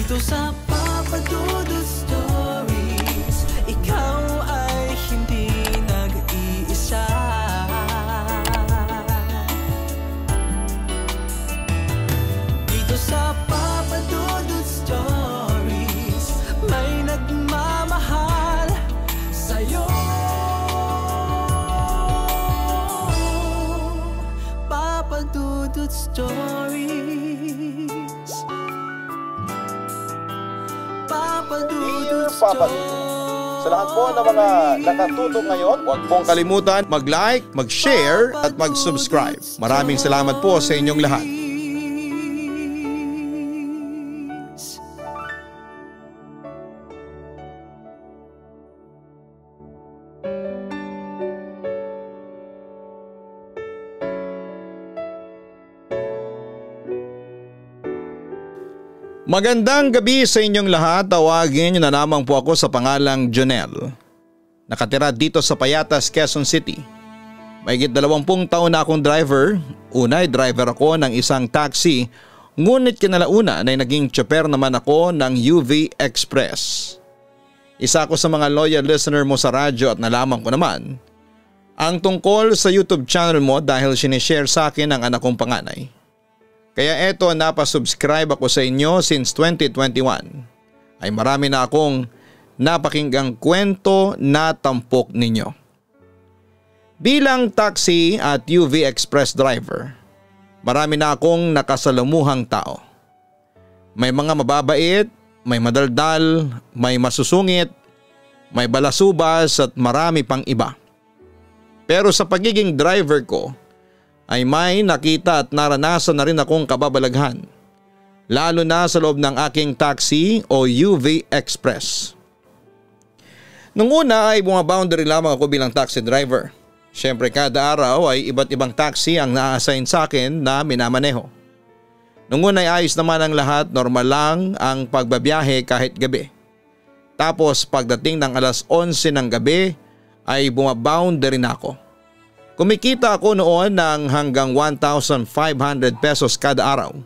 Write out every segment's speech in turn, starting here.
Dito sa Papa Dudut Stories, ikaw ay hindi nag-iisa. Dito sa Papa Dudut Stories, may nagmamahal sa'yo. Papa Dudut Stories. Papa Dudut Stories. Sa lahat po ng mga nakatutok ngayon, huwag pong kalimutan mag-like, mag-share at mag-subscribe. Maraming salamat po sa inyong lahat. Magandang gabi sa inyong lahat. Tawagin niyo na lamang po ako sa pangalang Jonel. Nakatira dito sa Payatas, Quezon City. Mahigit 20 taon na akong driver. Una ay driver ako ng isang taxi, ngunit kinalauna ay naging tsoper naman ako ng UV Express. Isa ako sa mga loyal listener mo sa radyo at nalaman ko naman ang tungkol sa YouTube channel mo dahil sinishare sa akin ang anak kong panganay. Kaya eto, napasubscribe ako sa inyo since 2021. Ay marami na akong napakinggang kwento na tampok ninyo. Bilang taxi at UV Express driver, marami na akong nakasalamuhang tao. May mga mababait, may madaldal, may masusungit, may balasubas at marami pang iba. Pero sa pagiging driver ko, ay may nakita at naranasan na rin akong kababalaghan, lalo na sa loob ng aking taxi o UV Express. Nung una ay bumaboundary lamang ako bilang taxi driver. Siyempre kada araw ay iba't ibang taxi ang na-assign sa akin na minamaneho. Nung una ay ayos naman ang lahat, normal lang ang pagbabiyahe kahit gabi. Tapos pagdating ng alas 11 ng gabi ay bumaboundary na ako. Kumikita ako noon ng hanggang 1,500 pesos kada araw.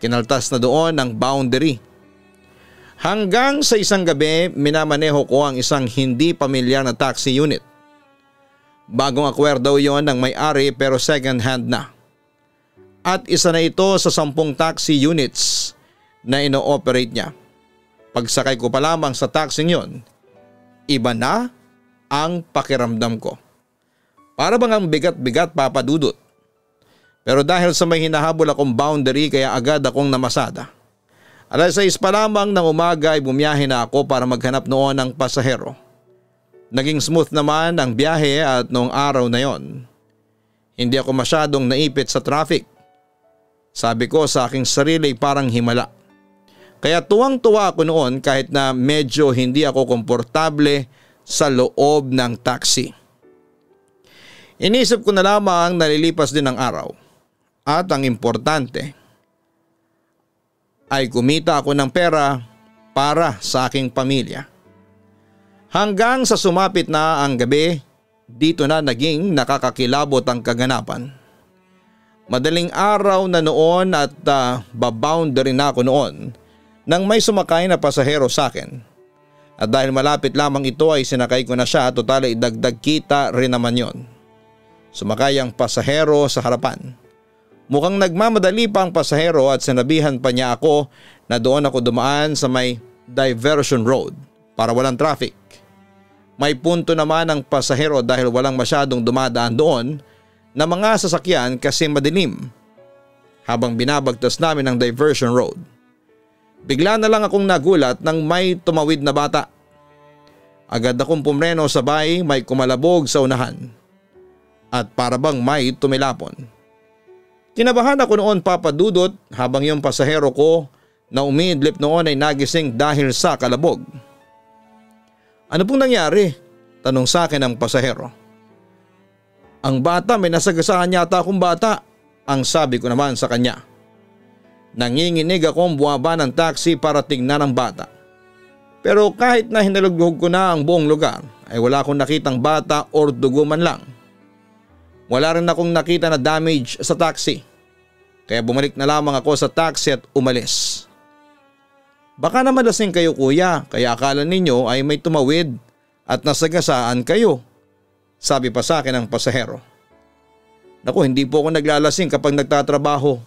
Kinaltas na doon ang boundary. Hanggang sa isang gabi, minamaneho ko ang isang hindi pamilyar na taxi unit. Bagong acquire daw yon ng may-ari pero second hand na. At isa na ito sa 10 taxi units na ino-operate niya. Pagsakay ko pa lamang sa taxi yon, iba na ang pakiramdam ko. Para bang ang bigat-bigat, Papa Dudut. Pero dahil sa may hinahabol akong boundary kaya agad akong namasada. Alas 6 pa lamang ng umaga ay bumiyahe na ako para maghanap noon ng pasahero. Naging smooth naman ang biyahe at noong araw na yon, hindi ako masyadong naipit sa traffic. Sabi ko sa aking sarili parang himala. Kaya tuwang-tuwa ako noon kahit na medyo hindi ako komportable sa loob ng taxi. Inisip ko na lamang nalilipas din ang araw at ang importante ay kumita ako ng pera para sa aking pamilya. Hanggang sa sumapit na ang gabi, dito na naging nakakakilabot ang kaganapan. Madaling araw na noon at baboundary na ako noon nang may sumakay na pasahero sa akin. At dahil malapit lamang ito ay sinakay ko na siya, total ay dagdag kita rin naman yon. Sumakay ang pasahero sa harapan. Mukhang nagmamadali pa ang pasahero at sinabihan pa niya ako na doon ako dumaan sa may diversion road para walang traffic. May punto naman ang pasahero dahil walang masyadong dumadaan doon na mga sasakyan kasi madilim habang binabagtas namin ang diversion road. Bigla na lang akong nagulat nang may tumawid na bata. Agad akong pumreno sabay may kumalabog sa unahan. At para bang may tumilapon. Kinabahan ako noon, Papa Dudut, habang yung pasahero ko na umiidlip noon ay nagising dahil sa kalabog. Ano pong nangyari? Tanong sa akin ang pasahero. Ang bata, may nasagasaan yata akong bata, ang sabi ko naman sa kanya. Nanginginig akong buwaba ng taxi para tingnan ang bata. Pero kahit na hinalugog ko na ang buong lugar ay wala akong nakitang bata or dugo man lang. Wala rin akong nakita na damage sa taxi. Kaya bumalik na lamang ako sa taxi at umalis. Baka naman lasing kayo kuya, kaya akala ninyo ay may tumawid at nasagasaan kayo, sabi pa sa akin ng pasahero. Naku, hindi po ako naglalasing kapag nagtatrabaho.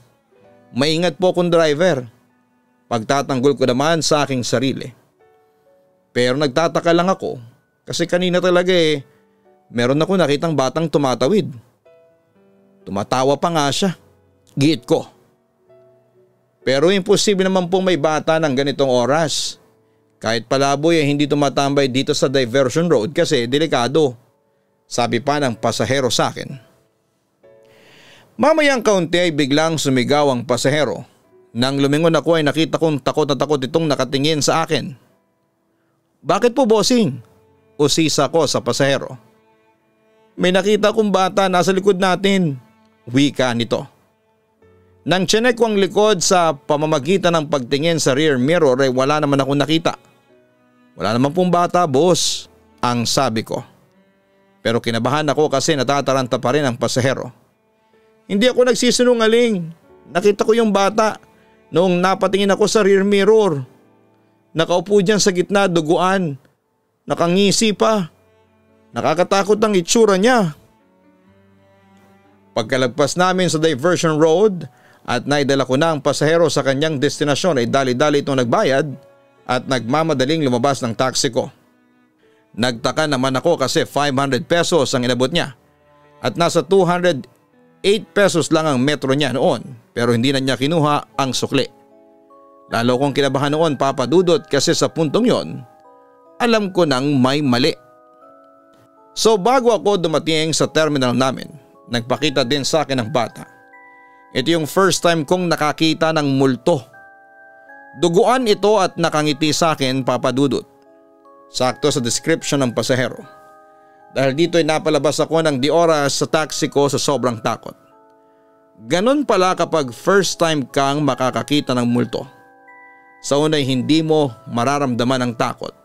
Maingat po akong driver. Pagtatanggol ko naman sa aking sarili. Pero nagtataka lang ako kasi kanina talaga meron ako nakitang batang tumatawid. Tumatawa pa nga siya. Giit ko. Pero imposible naman pong may bata ng ganitong oras. Kahit palaboy hindi tumatambay dito sa diversion road kasi delikado, sabi pa ng pasahero sa akin. Mamayang kaunti ay biglang sumigaw ang pasahero. Nang lumingon ako ay nakita kong takot na takot itong nakatingin sa akin. Bakit po bossing? Usisa ko sa pasahero. May nakita kong bata nasa likod natin, wika nito. Nang tsinek ko ang likod sa pamamagitan ng pagtingin sa rear mirror ay wala naman akong nakita. Wala naman pong bata boss, ang sabi ko. Pero kinabahan ako kasi natataranta pa rin ang pasahero. Hindi ako nagsisinungaling. Nakita ko yung bata noong napatingin ako sa rear mirror. Nakaupo dyan sa gitna duguan. Nakangisi pa. Nakakatakot ang itsura niya. Pagkalagpas namin sa diversion road at naidala ko na ang pasahero sa kanyang destinasyon ay dali-dali itong nagbayad at nagmamadaling lumabas ng taxi ko. Nagtaka naman ako kasi 500 pesos ang inabot niya at nasa 208 pesos lang ang metro niya noon pero hindi na niya kinuha ang sukli. Lalo kong kinabahan noon Papa Dudut kasi sa puntong yon alam ko nang may mali. So bago ako dumating sa terminal namin, nagpakita din sa akin ang bata. Ito yung first time kong nakakita ng multo. Duguan ito at nakangiti sa akin Papa Dudut. Sakto sa description ng pasahero. Dahil dito ay napalabas ako ng di oras sa taxi ko sa sobrang takot. Ganon pala kapag first time kang makakakita ng multo. Sa unay hindi mo mararamdaman ang takot.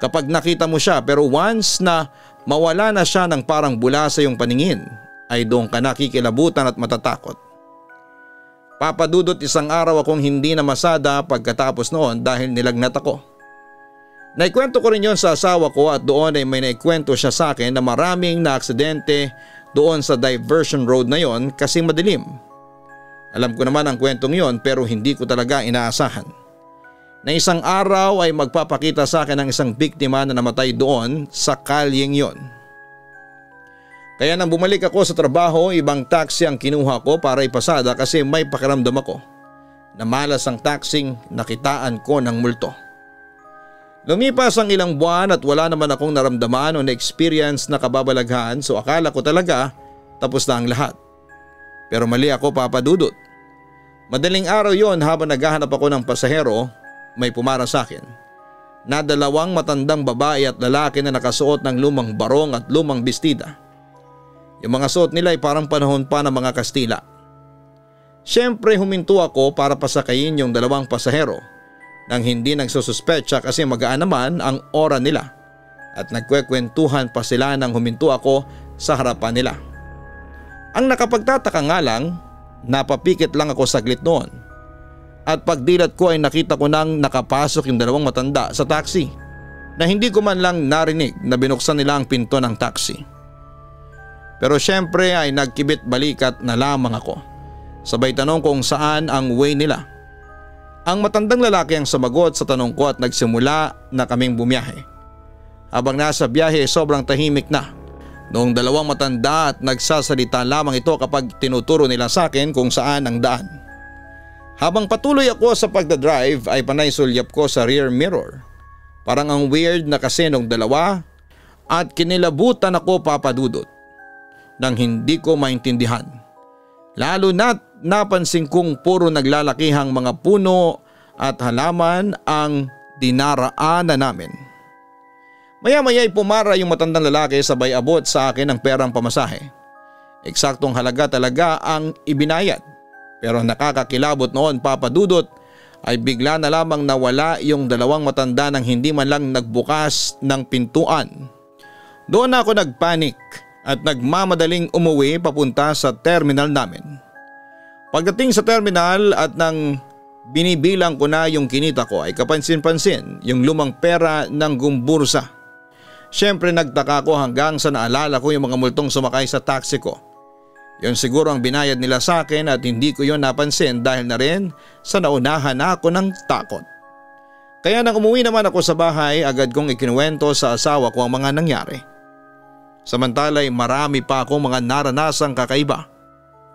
Kapag nakita mo siya pero once na mawala na siya ng parang bula sa iyong paningin ay doon ka nakikilabutan at matatakot. Papa Dudut, isang araw akong hindi na masada pagkatapos noon dahil nilagnat ako. Naikwento ko rin yon sa asawa ko at doon ay may naikwento siya sa akin na maraming naaksidente doon sa diversion road na yon kasi madilim. Alam ko naman ang kwentong yon pero hindi ko talaga inaasahan. Na isang araw ay magpapakita sa akin ng isang biktima na namatay doon sa kalyeng yon. Kaya nang bumalik ako sa trabaho, ibang taxi ang kinuha ko para ipasada kasi may pakiramdam ako na malas ang taxing nakitaan ko ng multo. Lumipas ang ilang buwan at wala naman akong naramdaman o na-experience na kababalaghan so akala ko talaga tapos na ang lahat. Pero mali ako Papa Dudut. Madaling araw yon habang naghahanap ako ng pasahero, may pumara sa akin na dalawang matandang babae at lalaki na nakasuot ng lumang barong at lumang bestida. Yung mga suot nila ay parang panahon pa ng mga Kastila. Siyempre huminto ako para pasakayin yung dalawang pasahero nang hindi nagsususpecha kasi magaan naman ang ora nila at nagkwekwentuhan pa sila nang huminto ako sa harapan nila. Ang nakapagtataka nga lang, napapikit lang ako saglit noon at pagdilat ko ay nakita ko nang nakapasok yung dalawang matanda sa taxi na hindi ko man lang narinig na binuksan nila ang pinto ng taxi. Pero syempre ay nagkibit balikat na lamang ako. Sabay tanong kung saan ang way nila. Ang matandang lalaki ang sumagot sa tanong ko at nagsimula na kaming bumiyahe. Habang nasa biyahe sobrang tahimik na. Noong dalawang matanda at nagsasalita lamang ito kapag tinuturo nila sa akin kung saan ang daan. Habang patuloy ako sa pagdadrive ay panay sulyap ko sa rear mirror. Parang ang weird na kasi nung dalawa at kinilabutan ako Papa Dudut. Nang hindi ko maintindihan. Lalo na't napansin kong puro naglalakihang mga puno at halaman ang dinaraanan namin. Maya-maya ay pumara yung matandang lalaki sabay abot sa akin ng perang pamasahe. Eksaktong halaga talaga ang ibinayad. Pero nakakakilabot noon Papa Dudut ay bigla na lamang nawala yung dalawang matanda nang hindi man lang nagbukas ng pintuan. Doon ako nagpanik at nagmamadaling umuwi papunta sa terminal namin. Pagdating sa terminal at nang Binibilang ko na yung kinita ko ay kapansin-pansin yung lumang pera ng gumbursa. Siyempre nagtaka ko hanggang sa naalala ko yung mga multong sumakay sa taxi ko. Yun siguro ang binayad nila sa akin at hindi ko yun napansin dahil na rin sa naunahan ako ng takot. Kaya nang umuwi naman ako sa bahay, agad kong ikinuwento sa asawa ko ang mga nangyari. Samantala'y marami pa akong mga naranasang kakaiba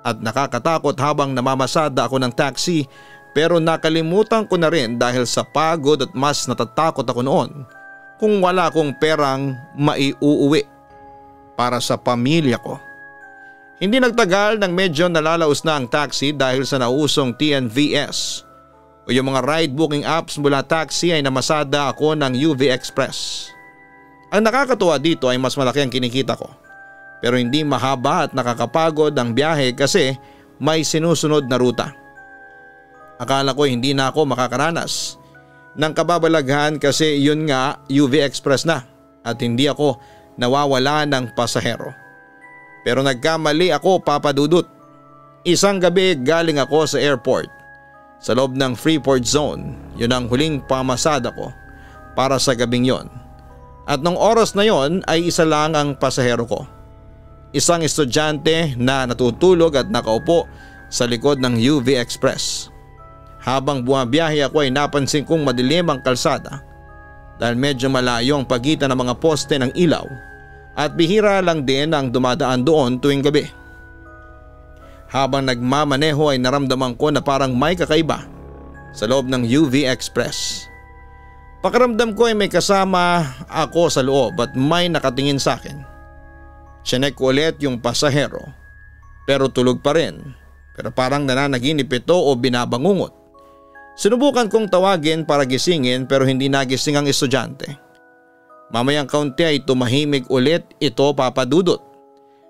at nakakatakot habang namamasada ako ng taxi, pero nakalimutan ko na rin dahil sa pagod at mas natatakot ako noon kung wala akong perang maiuuwi para sa pamilya ko. Hindi nagtagal nang medyo nalalaos na ang taxi dahil sa nausong TNVS o yung mga ride booking apps mula taxi ay namasada ako ng UV Express. Ang nakakatuwa dito ay mas malaki ang kinikita ko, pero hindi mahaba at nakakapagod ang biyahe kasi may sinusunod na ruta. Akala ko hindi na ako makakaranas ng kababalaghan kasi yun nga UV Express na at hindi ako nawawala ng pasahero. Pero nagkamali ako, Papa Dudut. Isang gabi galing ako sa airport. Sa loob ng Freeport Zone, yun ang huling pamasada ko para sa gabing yon. At nung oras na yon ay isa lang ang pasahero ko. Isang estudyante na natutulog at nakaupo sa likod ng UV Express. Habang bumabiyahe ako ay napansin kong madilim ang kalsada dahil medyo malayo ang pagitan ng mga poste ng ilaw at bihira lang din ang dumadaan doon tuwing gabi. Habang nagmamaneho ay naramdaman ko na parang may kakaiba sa loob ng UV Express. Pakiramdam ko ay may kasama ako sa loob at may nakatingin sa akin. Chinek ko ulit yung pasahero pero tulog pa rin, pero parang nananaginip ito o binabangungot. Sinubukan kong tawagin para gisingin pero hindi nagising ang estudyante. Mamayang kaunti ay tumahimik ulit ito, Papa Dudut.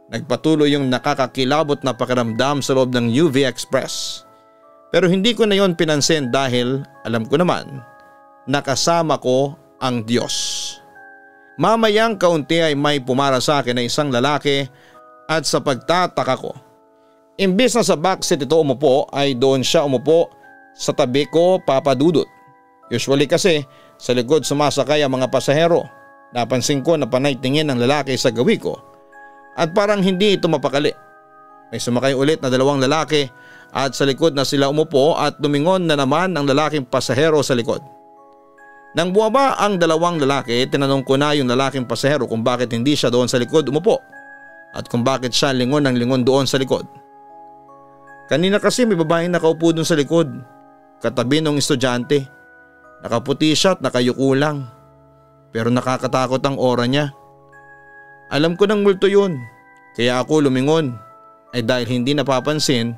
Nagpatuloy yung nakakakilabot na pakiramdam sa loob ng UV Express. Pero hindi ko na yon pinansin dahil alam ko naman nakasama ko ang Diyos. Mamayang kaunti ay may pumara sa akin na isang lalaki at sa pagtataka ko, imbis na sa backseat ito umupo ay doon siya umupo sa tabi ko, Papa Dudut. Usually kasi sa likod sumasakay ang mga pasahero. Napansin ko na panay tingin ng lalaki sa gawi ko at parang hindi ito mapakali. May sumakay ulit na dalawang lalaki at sa likod na sila umupo at lumingon na naman ang lalaking pasahero sa likod. Nang bumaba ang dalawang lalaki, tinanong ko na yung lalaking pasahero kung bakit hindi siya doon sa likod umupo at kung bakit siya lingon ng lingon doon sa likod. Kanina kasi may babaeng nakaupo doon sa likod, katabi ng estudyante. Nakaputi siya at nakayuko lang. Pero nakakatakot ang aura niya. Alam ko ng multo yun, kaya ako lumingon ay dahil hindi napapansin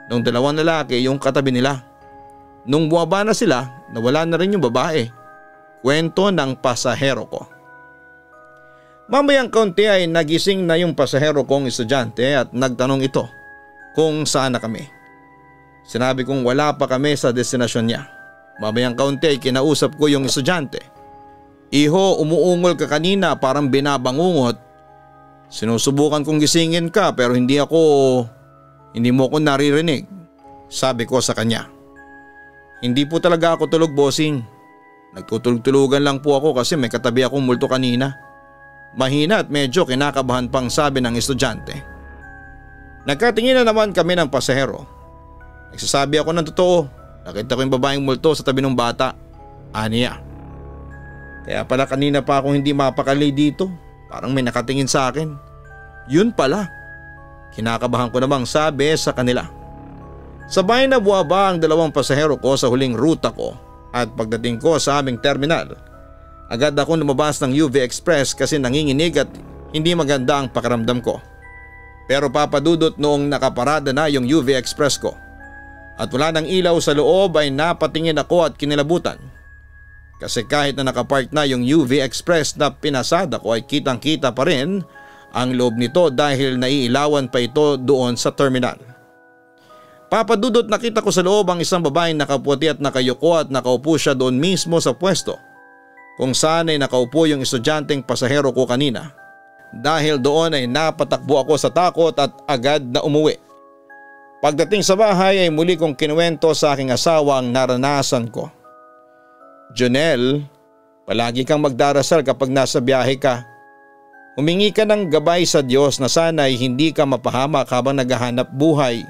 ng dalawang lalaki yung katabi nila. Nung bumaba na sila, nawala na rin yung babae. Kwento ng pasahero ko. Mamayang kaunti ay nagising na yung pasahero kong estudyante at nagtanong ito kung saan na kami. Sinabi kong wala pa kami sa destinasyon niya. Mamayang kaunti ay kinausap ko yung estudyante. Iho, umuungol ka kanina, parang binabangungot. Sinusubukan kong gisingin ka pero hindi mo ako naririnig, sabi ko sa kanya. Hindi po talaga ako tulog, bossing. Nagtutulog-tulugan lang po ako kasi may katabi akong multo kanina. Mahina at medyo kinakabahan pang sabi ng estudyante. Nagkatingin na naman kami ng pasahero. Nagsasabi ako ng totoo. Nakita ko yung babaeng multo sa tabi ng bata. Aniya. Kaya pala kanina pa ako hindi mapakali dito. Parang may nakatingin sa akin. Yun pala. Kinakabahan ko namang sabi sa kanila. Sabay na buwaba ang dalawang pasahero ko sa huling ruta ko at pagdating ko sa aming terminal, agad ako lumabas ng UV Express kasi nanginginig at hindi maganda ang pakiramdam ko. Pero Papa Dudut, noong nakaparada na yung UV Express ko at wala nang ilaw sa loob ay napatingin ako at kinilabutan. Kasi kahit na nakapark na yung UV Express na pinasada ko ay kitang kita pa rin ang loob nito dahil naiilawan pa ito doon sa terminal. Papa Dudut, nakita ko sa loob ang isang babaeng nakaputi at nakayuko at nakaupo siya doon mismo sa pwesto kung saan ay nakaupo yung estudyanteng pasahero ko kanina. Dahil doon ay napatakbo ako sa takot at agad na umuwi. Pagdating sa bahay ay muli kong kinuwento sa aking asawa ang naranasan ko. Jonel, palagi kang magdarasal kapag nasa biyahe ka. Humingi ka ng gabay sa Diyos na sana'y hindi ka mapahamak habang naghahanap buhay.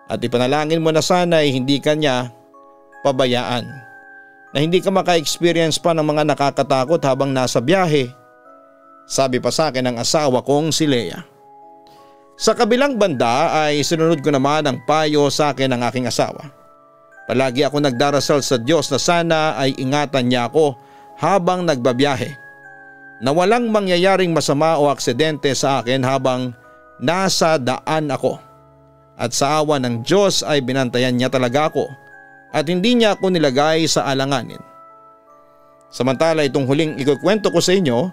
At ipanalangin mo na sana'y hindi ka niya pabayaan. Na hindi ka maka-experience pa ng mga nakakatakot habang nasa biyahe. Sabi pa sa akin ng asawa kong si Lea. Sa kabilang banda ay sinunod ko naman ang payo sa akin ng aking asawa. Palagi ako nagdarasal sa Diyos na sana ay ingatan niya ako habang nagbabiyahe. Na walang mangyayaring masama o aksidente sa akin habang nasa daan ako. At sa awa ng Diyos ay binantayan niya talaga ako at hindi niya ako nilagay sa alanganin. Samantala itong huling ikukwento ko sa inyo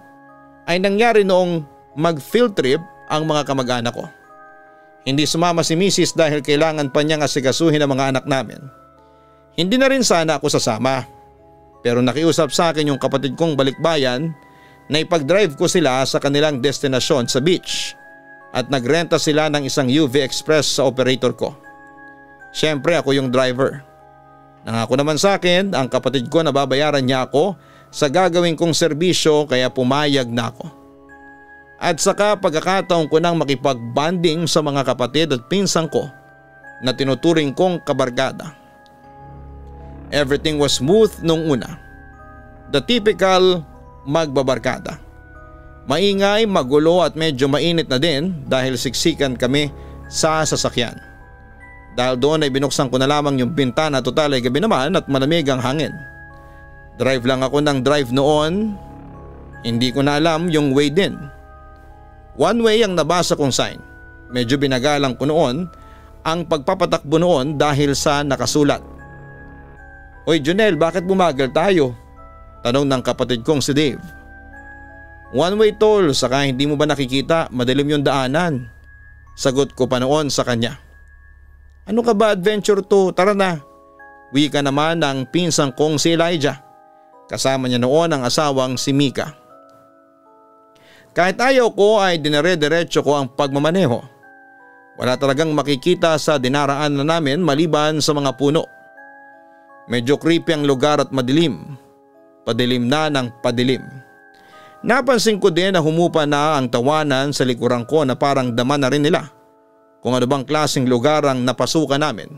ay nangyari noong mag-field trip ang mga kamag-anak ko. Hindi sumama si Mrs. dahil kailangan pa niyang asikasuhin ang mga anak namin. Hindi na rin sana ako sasama. Pero nakiusap sa akin yung kapatid kong balikbayan na ipag-drive ko sila sa kanilang destinasyon sa beach at nagrenta sila ng isang UV Express sa operator ko. Siyempre ako yung driver. Nangako naman sa akin ang kapatid ko na babayaran niya ako sa gagawin kong serbisyo kaya pumayag na ako. At saka pagkakataon ko nang makipag-bonding sa mga kapatid at pinsan ko na tinuturing kong kabarkada. Everything was smooth nung una. The typical magbabarkada. Maingay, magulo at medyo mainit na din dahil siksikan kami sa sasakyan. Dahil doon ay binuksan ko na lamang yung bintana, total ay gabi naman at malamig ang hangin. Drive lang ako ng drive noon. Hindi ko na alam yung way din. One way ang nabasa kong sign. Medyo binagalang ko noon ang pagpapatakbo noon dahil sa nakasulat. Oy Jonel, bakit bumagal tayo? Tanong ng kapatid kong si Dave. One way tol, saka hindi mo ba nakikita madilim yung daanan? Sagot ko pa noon sa kanya. Ano ka ba adventure to? Tara na. Wika naman ng pinsang kong si Elijah. Kasama niya noon ang asawang si Mika. Kahit ayaw ko ay dinere-diretso ko ang pagmamaneho. Wala talagang makikita sa dinaraan na namin maliban sa mga puno. Medyo creepy ang lugar at madilim. Padilim na ng padilim. Napansin ko din na humupa na ang tawanan sa likuran ko na parang dama na rin nila kung ano bang klaseng lugar ang napasukan namin.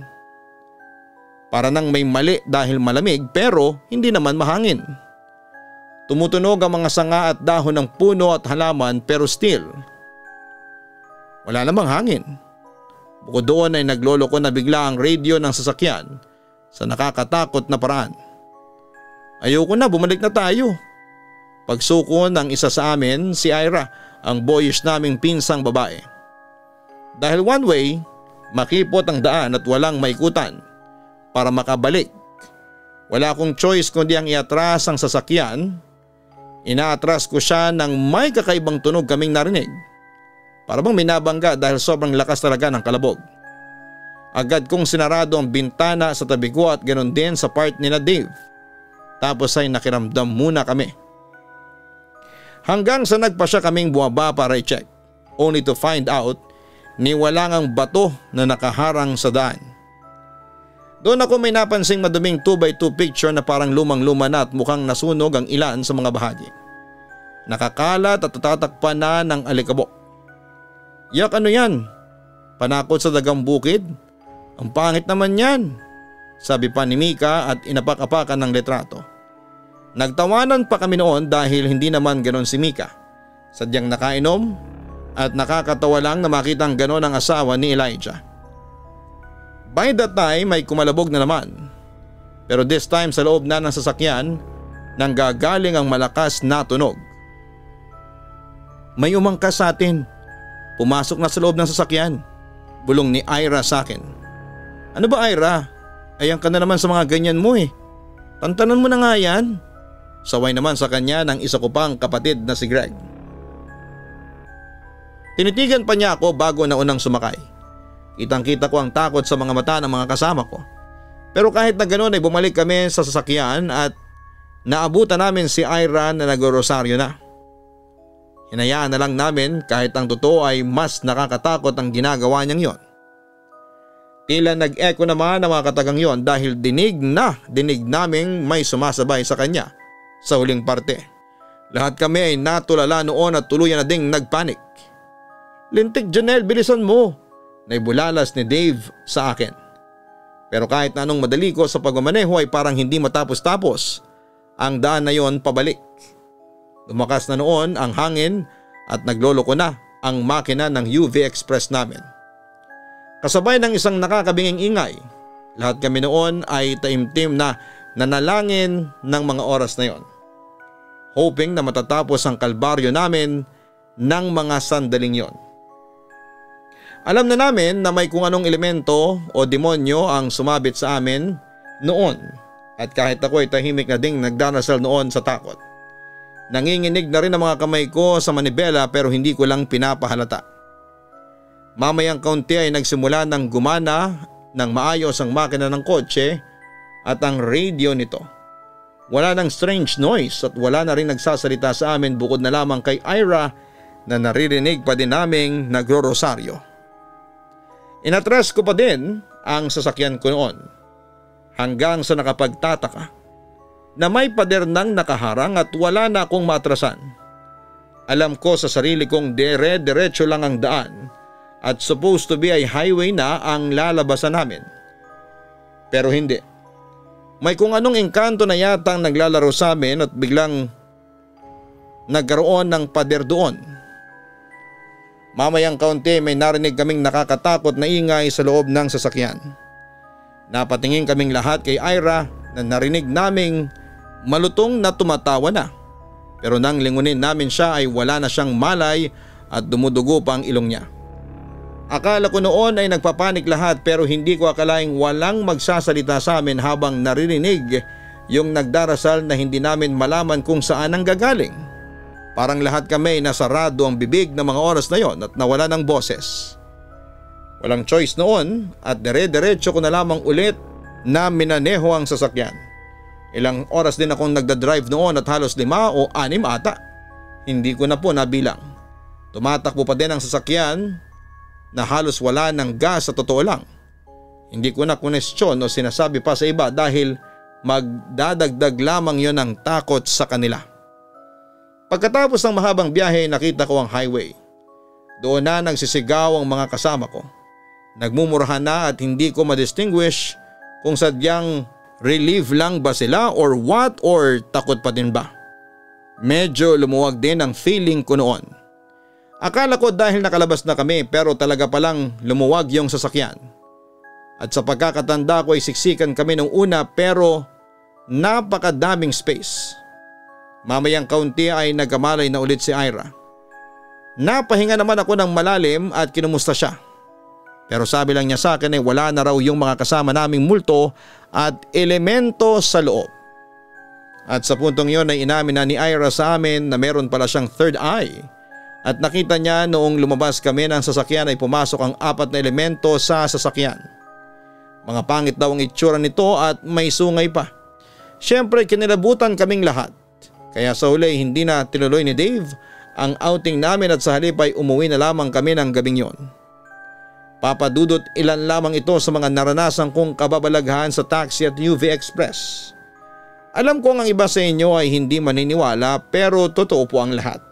Para nang may mali dahil malamig pero hindi naman mahangin. Tumutunog ang mga sanga at dahon ng puno at halaman pero still wala namang hangin. Bukod doon ay nagloloko na bigla ang radio ng sasakyan sa nakakatakot na paraan. Ayoko na, bumalik na tayo. Pagsuko ng isa sa amin, si Ira, ang boyish naming pinsang babae. Dahil one way, makipot ang daan at walang maikutan para makabalik. Wala akong choice kundi ang iatras ang sasakyan. Inaatras ko siya nang may kakaibang tunog kaming narinig. Para bang minabangga dahil sobrang lakas talaga ng kalabog. Agad kong sinarado ang bintana sa tabi ko at ganoon din sa part nila Dave. Tapos ay nakiramdam muna kami. Hanggang sa nagpa siya kaming buwaba para i-check. Only to find out ni walang ang bato na nakaharang sa daan. Doon ako may napansing maduming 2x2 picture na parang lumang-luma na at mukhang nasunog ang ilan sa mga bahagi. Nakakalat at tatatakpan na ng alikabok. Yak, ano yan? Panakot sa dagang bukid? Ang pangit naman yan, sabi pa ni Mika at inapak-apakan ng litrato. Nagtawanan pa kami noon dahil hindi naman ganon si Mika. Sadyang nakainom at nakakatawa lang na makitang ganon ang asawa ni Elijah. By that time ay kumalabog na naman. Pero this time sa loob na ng sasakyan nanggagaling ang malakas na tunog. May umangkas sa atin. Pumasok na sa loob ng sasakyan. Bulong ni Ira sa akin. Ano ba Ira? Ayan ka na naman sa mga ganyan mo eh. Tantanan mo na nga yan. Saway naman sa kanya ng isa ko pang kapatid na si Greg. Tinitigan pa niya ako bago na unang sumakay. Kitang-kita ko ang takot sa mga mata ng mga kasama ko. Pero kahit na ganoon ay bumalik kami sa sasakyan at naabutan namin si Ira na nag-rosaryo na. Hinayaan na lang namin kahit ang totoo ay mas nakakatakot ang ginagawa niyang yon. Tila nag-echo naman ang mga katagang yon dahil dinig naming may sumasabay sa kanya sa huling parte. Lahat kami ay natulala noon at tuluyan na ding nagpanik. "Lintik Janelle, bilisan mo!" naibulalas ni Dave sa akin. Pero kahit na anong madali ko sa pagmamaneho ay parang hindi matapos-tapos ang daan na yon pabalik. Lumakas na noon ang hangin at nagloloko na ang makina ng UV Express namin. Kasabay ng isang nakakabinging ingay, lahat kami noon ay taimtim na nanalangin ng mga oras na yon, hoping na matatapos ang kalbaryo namin ng mga sandaling yon. Alam na namin na may kung anong elemento o demonyo ang sumabit sa amin noon at kahit ako ay tahimik na ding nagdarasal noon sa takot. Nanginginig na rin ang mga kamay ko sa manibela pero hindi ko lang pinapahalata. Mamayang kaunti ay nagsimula ng gumana ng maayos ang makina ng kotse at ang radio nito. Wala nang strange noise at wala na rin nagsasalita sa amin bukod na lamang kay Ira na naririnig pa din naming nagro-rosaryo. Inatras ko pa din ang sasakyan ko noon hanggang sa nakapagtataka na may pader nang nakaharang at wala na akong maatrasan. Alam ko sa sarili kong dire-diretso lang ang daan at supposed to be ay highway na ang lalabasan namin. Pero hindi. May kung anong engkanto na yatang naglalaro sa amin at biglang nagkaroon ng pader doon. Mamayang kaunti may narinig kaming nakakatakot na ingay sa loob ng sasakyan. Napatingin kaming lahat kay Ira na narinig naming malutong na tumatawa na. Pero nang lingunin namin siya ay wala na siyang malay at dumudugo pa ang ilong niya. Akala ko noon ay nagpapanik lahat pero hindi ko akalaing walang magsasalita sa amin habang naririnig yung nagdarasal na hindi namin malaman kung saan ang gagaling. Parang lahat kami nasarado ang bibig ng mga oras na yon at nawala ng boses. Walang choice noon at dire-diretso ko na lamang ulit na minaneho ang sasakyan. Ilang oras din akong nagdadrive noon at halos 5 o 6 ata. Hindi ko na po nabilang. Tumatakbo pa din ang sasakyan na halos wala ng gas sa totoo lang. Hindi ko na kunestyon o sinasabi pa sa iba dahil magdadagdag lamang yon ng takot sa kanila. Pagkatapos ng mahabang biyahe nakita ko ang highway. Doon na nagsisigaw ang mga kasama ko. Nagmumurahan na at hindi ko madistinguish kung sadyang relief lang ba sila or what or takot pa din ba. Medyo lumuwag din ang feeling ko noon. Akala ko dahil nakalabas na kami pero talaga palang lumuwag yung sasakyan. At sa pagkakatanda ko ay siksikan kami nung una pero napakadaming space. Mamayang kaunti ay nagkamalay na ulit si Ira. Napahinga naman ako ng malalim at kinumusta siya. Pero sabi lang niya sa akin ay wala na raw yung mga kasama naming multo at elemento sa loob. At sa puntong yon ay inamin na ni Ira sa amin na meron pala siyang third eye. At nakita niya noong lumabas kami ng sasakyan ay pumasok ang 4 na elemento sa sasakyan. Mga pangit daw ang itsura nito at may sungay pa. Siyempre kinilabutan kaming lahat. Kaya sa huli hindi na tinuloy ni Dave ang outing namin at sa halip ay umuwi na lamang kami ng gabing yon. Papadudot ilan lamang ito sa mga naranasan kong kababalaghan sa taxi at UV Express. Alam kong ang iba sa inyo ay hindi maniniwala pero totoo po ang lahat.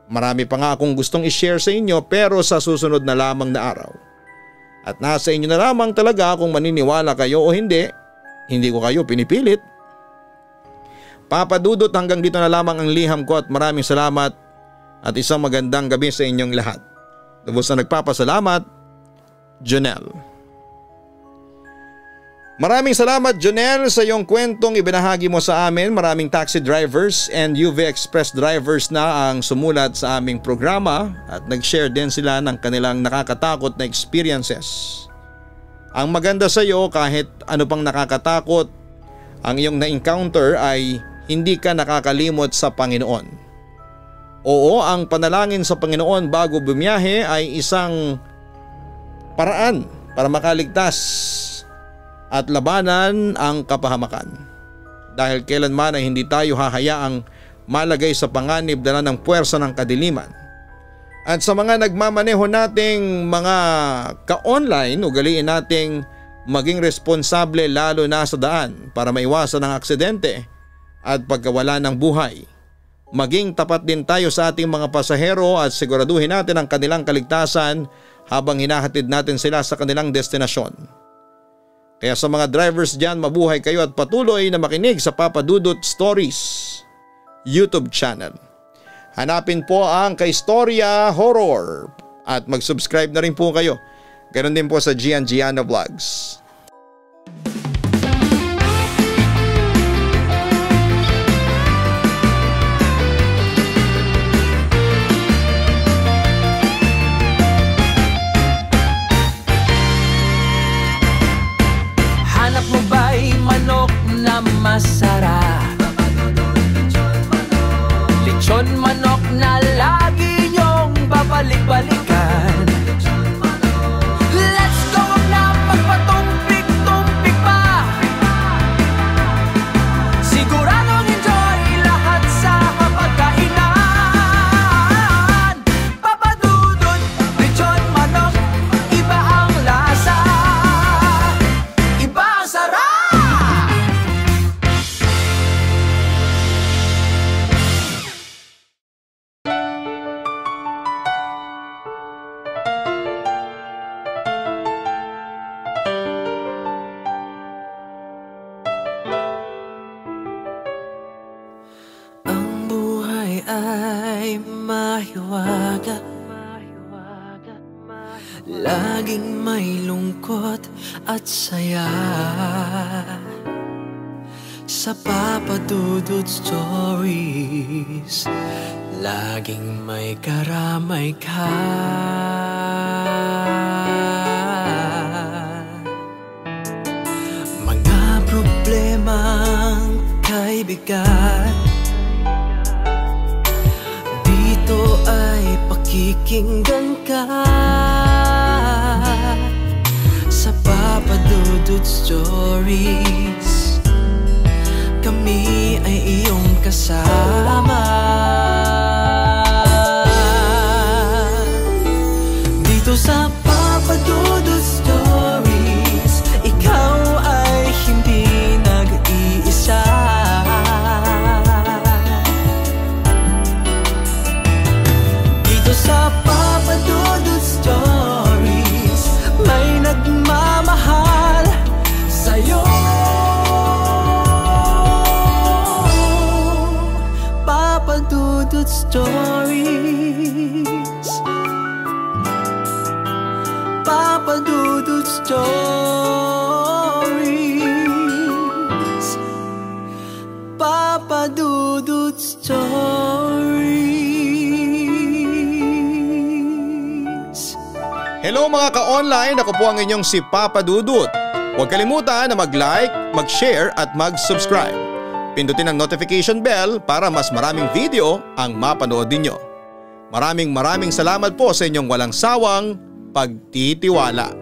Marami pa nga akong gustong i-share sa inyo pero sa susunod na lamang na araw. At nasa inyo na lamang talaga kung maniniwala kayo o hindi. Hindi ko kayo pinipilit. Papadudot hanggang dito na lamang ang liham ko at maraming salamat at isang magandang gabi sa inyong lahat. Lubos na nagpapasalamat, Janelle. Maraming salamat Janelle sa iyong kwentong ibinahagi mo sa amin. Maraming taxi drivers and UV Express drivers na ang sumulat sa aming programa at nag-share din sila ng kanilang nakakatakot na experiences. Ang maganda sa iyo kahit ano pang nakakatakot ang iyong na-encounter ay hindi ka nakakalimot sa Panginoon. Oo, ang panalangin sa Panginoon bago bumiyahe ay isang paraan para makaligtas at labanan ang kapahamakan. Dahil kailanman ay hindi tayo hahayaang malagay sa panganib dala ng puwersa ng kadiliman. At sa mga nagmamaneho nating mga ka-online, ugaliin nating maging responsable lalo na sa daan para maiwasan ang aksidente at pagkawala ng buhay. Maging tapat din tayo sa ating mga pasahero at siguraduhin natin ang kanilang kaligtasan habang hinahatid natin sila sa kanilang destinasyon. Kaya sa mga drivers dyan, mabuhay kayo at patuloy na makinig sa Papa Dudut Stories YouTube channel. Hanapin po ang Kaistorya Horror at mag-subscribe na rin po kayo. Ganon din po sa Gian Giano Vlogs. Hanap mo ba'y manok na masarap? Lechon manok na lagi niyong babalik-balikan. Let's go na magpatumpik-tumpik pa. Siguradong enjoy lahat sa pagkainan. Papa Dudut, lechon manok, iba ang lasa, iba ang sarap. Ay mahiwaga, laging may lungkot at saya. Sa Papa Dudut Stories, laging may karamay ka. Mga problemang kaibigan, dito ay pakikinggan ka. Sa Papa Dudut Stories, kami ay iyong kasama. Dito sa Papa Dudut Stories, ikaw ay hindi nag-iisa. Sa Papa Dudut Stories, may nagmamahal sa'yo. Papa Dudut Stories, Papa Dudut Stories, Papa Dudut Stories. Hello mga ka-online, ako po ang inyong si Papa Dudut. Huwag kalimutan na mag-like, mag-share at mag-subscribe. Pindutin ang notification bell para mas maraming video ang mapanood ninyo. Maraming salamat po sa inyong walang sawang pagtitiwala.